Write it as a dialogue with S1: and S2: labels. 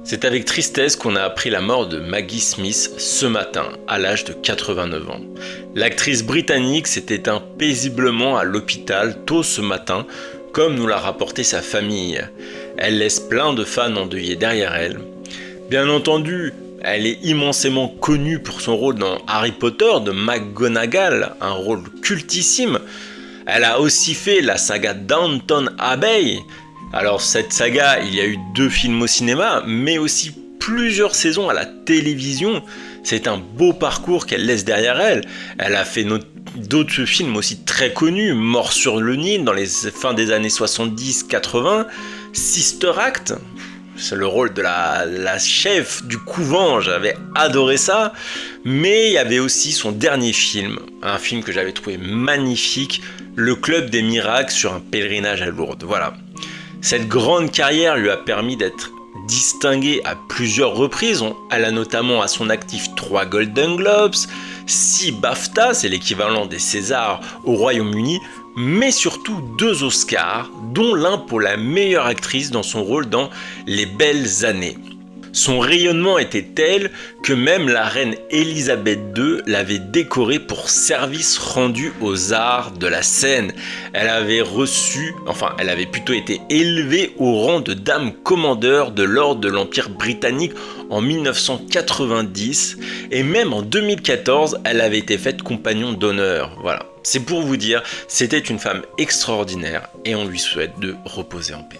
S1: C'est avec tristesse qu'on a appris la mort de Maggie Smith ce matin, à l'âge de 89 ans. L'actrice britannique s'est éteinte paisiblement à l'hôpital tôt ce matin, comme nous l'a rapporté sa famille. Elle laisse plein de fans endeuillés derrière elle. Bien entendu, elle est immensément connue pour son rôle dans Harry Potter de McGonagall, un rôle cultissime. Elle a aussi fait la saga Downton Abbey. Alors cette saga, il y a eu 2 films au cinéma, mais aussi plusieurs saisons à la télévision. C'est un beau parcours qu'elle laisse derrière elle. Elle a fait d'autres films aussi très connus, Mort sur le Nil dans les fins des années 70-80, Sister Act, c'est le rôle de la chef du couvent, j'avais adoré ça. Mais il y avait aussi son dernier film, un film que j'avais trouvé magnifique, Le Club des Miracles sur un pèlerinage à Lourdes. Voilà. Cette grande carrière lui a permis d'être distinguée à plusieurs reprises. Elle a notamment à son actif 3 Golden Globes, 6 BAFTA, c'est l'équivalent des Césars au Royaume-Uni, mais surtout 2 Oscars, dont l'un pour la meilleure actrice dans son rôle dans Les Belles Années. Son rayonnement était tel que même la reine Elisabeth II l'avait décorée pour service rendu aux arts de la scène. Elle avait plutôt été élevée au rang de dame commandeur de l'ordre de l'Empire britannique en 1990 et même en 2014, elle avait été faite compagnon d'honneur. Voilà, c'est pour vous dire, c'était une femme extraordinaire et on lui souhaite de reposer en paix.